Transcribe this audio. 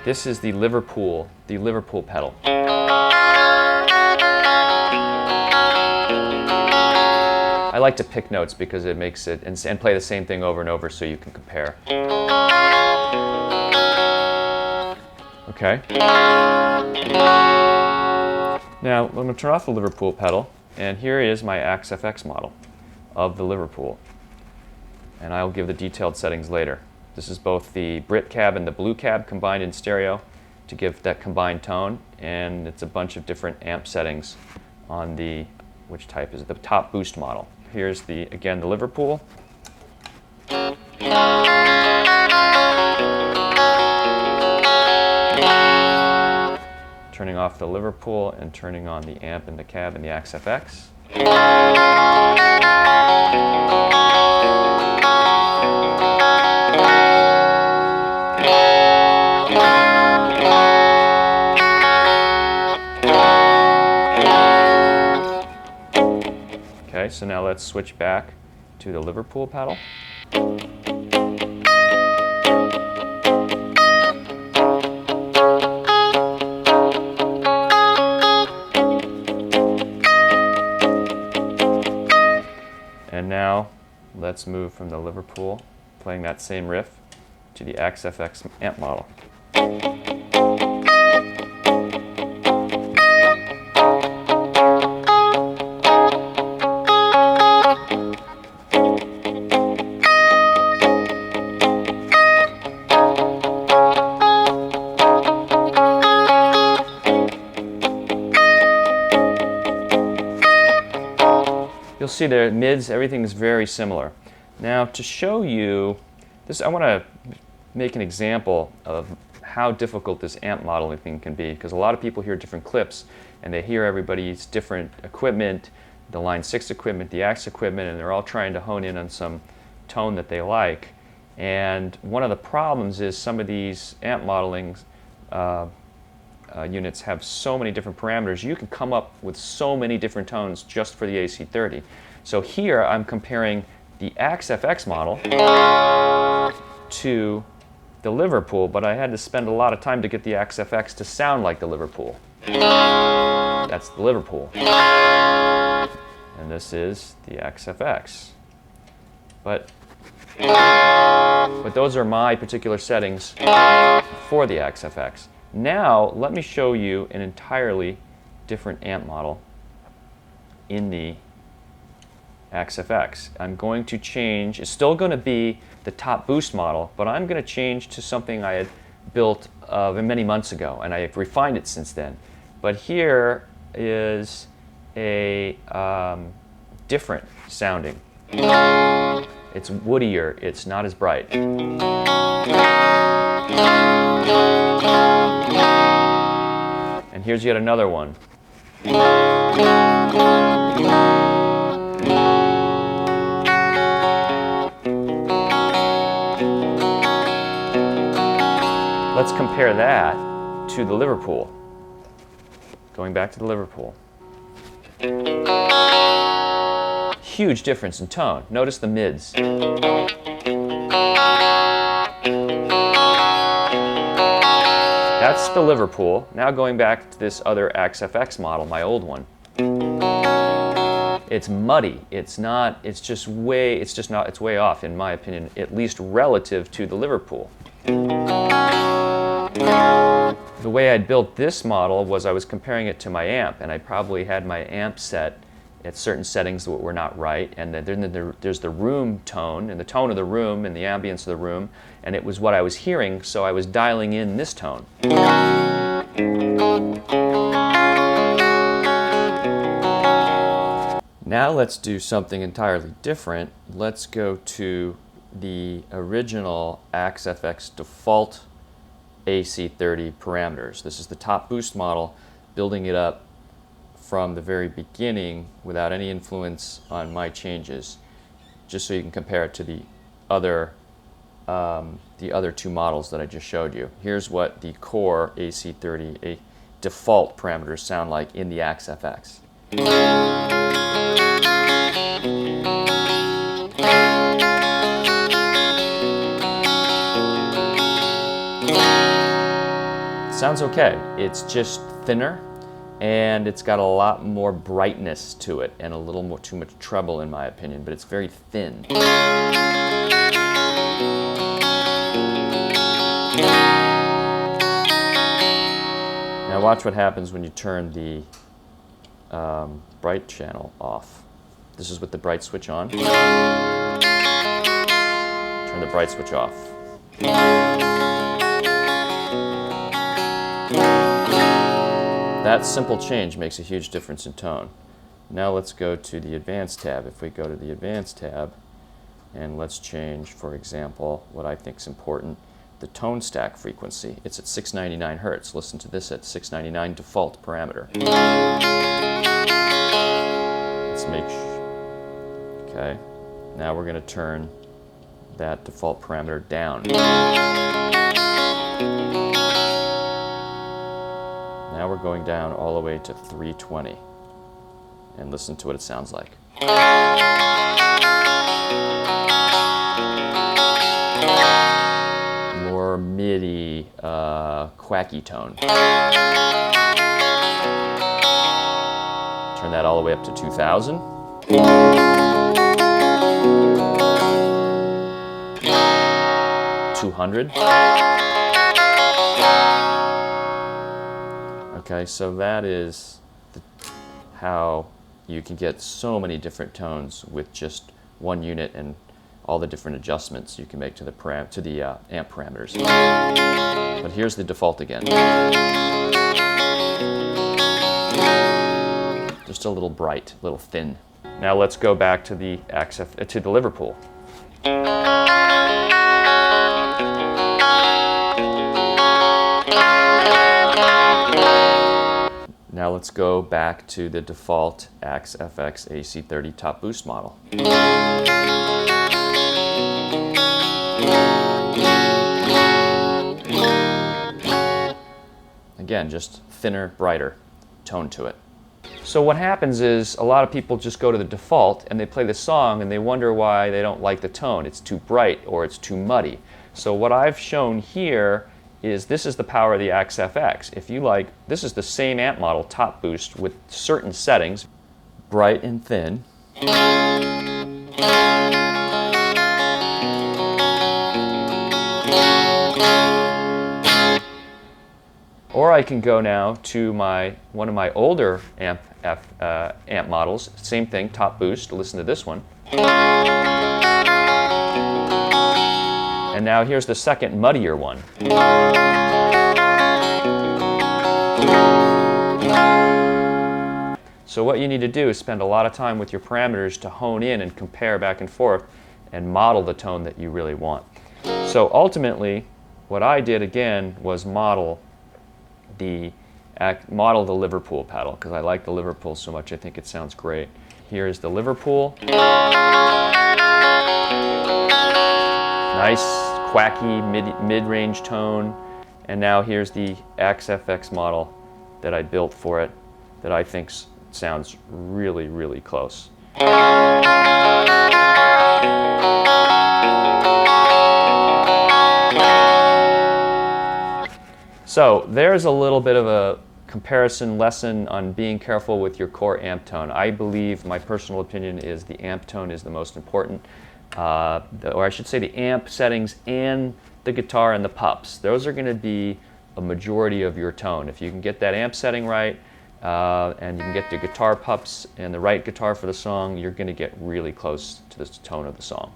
This is the Liverpool pedal. I like to pick notes because it makes it, and play the same thing over and over so you can compare. Okay. Now, I'm going to turn off the Liverpool pedal, and here is my AXFX model of the Liverpool. And I'll give the detailed settings later. This is both the Brit cab and the blue cab combined in stereo to give that combined tone, and it's a bunch of different amp settings on the, which type is it? The top boost model. Here's the, again, the Liverpool. Turning off the Liverpool and turning on the amp and the cab and the AXFX. Okay, so now let's switch back to the Liverpool pedal. And now let's move from the Liverpool, playing that same riff, to the AXFX amp model. You'll see the mids, everything is very similar. Now to show you this, I want to make an example of how difficult this amp modeling thing can be, because a lot of people hear different clips and they hear everybody's different equipment, the Line 6 equipment, the Axe equipment, and they're all trying to hone in on some tone that they like. And one of the problems is some of these amp modeling units have so many different parameters. You can come up with so many different tones just for the AC30. So here I'm comparing the AXFX model to the Liverpool, but I had to spend a lot of time to get the AXFX to sound like the Liverpool. That's the Liverpool. And this is the AXFX. But those are my particular settings for the AXFX. Now, let me show you an entirely different amp model in the AXFX. I'm going to change, it's still going to be the top boost model, but I'm going to change to something I had built many months ago, and I have refined it since then. But here is a different sounding. It's woodier, it's not as bright. And here's yet another one. Let's compare that to the Liverpool. Going back to the Liverpool. Huge difference in tone. Notice the mids. That's the Liverpool. Now going back to this other AXFX model, my old one. It's muddy. It's not, it's way off, in my opinion, at least relative to the Liverpool. The way I built this model was I was comparing it to my amp, and I probably had my amp set at certain settings that were not right, and then there's the room tone, and the tone of the room, and the ambience of the room, and it was what I was hearing, so I was dialing in this tone. Now let's do something entirely different. Let's go to the original AXFX default AC30 parameters. This is the top boost model, building it up from the very beginning without any influence on my changes, just so you can compare it to the other two models that I just showed you. Here's what the core AC30 default parameters sound like in the AXFX. sounds okay. It's just thinner, and it's got a lot more brightness to it, and a little more too much treble in my opinion, but it's very thin. Now watch what happens when you turn the bright channel off. This is with the bright switch on. Turn the bright switch off. That simple change makes a huge difference in tone. Now let's go to the Advanced tab. If we go to the Advanced tab, and let's change, for example, what I think is important, the tone stack frequency. It's at 699 Hertz. Listen to this at 699 default parameter. Let's make okay. Now we're going to turn that default parameter down. Now we're going down all the way to 320. And listen to what it sounds like. More MIDI, quacky tone. Turn that all the way up to 2000. Okay, so that is how you can get so many different tones with just one unit and all the different adjustments you can make to the amp parameters. But here's the default again. Just a little bright, a little thin. Now let's go back to the Liverpool. Now let's go back to the default AXE-FX AC30 top boost model. Again, just thinner, brighter tone to it. So what happens is a lot of people just go to the default and they play the song and they wonder why they don't like the tone. It's too bright or it's too muddy. So what I've shown here is this is the power of the AXE-FX. If you like, this is the same amp model, top boost, with certain settings, bright and thin. Or I can go now to one of my older amp models, same thing, top boost, listen to this one. And now here's the second muddier one. So what you need to do is spend a lot of time with your parameters to hone in and compare back and forth and model the tone that you really want. So ultimately, what I did again was model the Liverpool pedal, because I like the Liverpool so much. I think it sounds great. Here's the Liverpool. Nice, quacky mid-range tone. And now here's the AXE-FX model that I built for it that I think sounds really, really close. So there's a little bit of a comparison lesson on being careful with your core amp tone. I believe, my personal opinion is the amp tone is the most important, or I should say the amp settings and the guitar and the pups. Those are going to be a majority of your tone. If you can get that amp setting right, and you can get the guitar pups and the right guitar for the song, you're going to get really close to the tone of the song.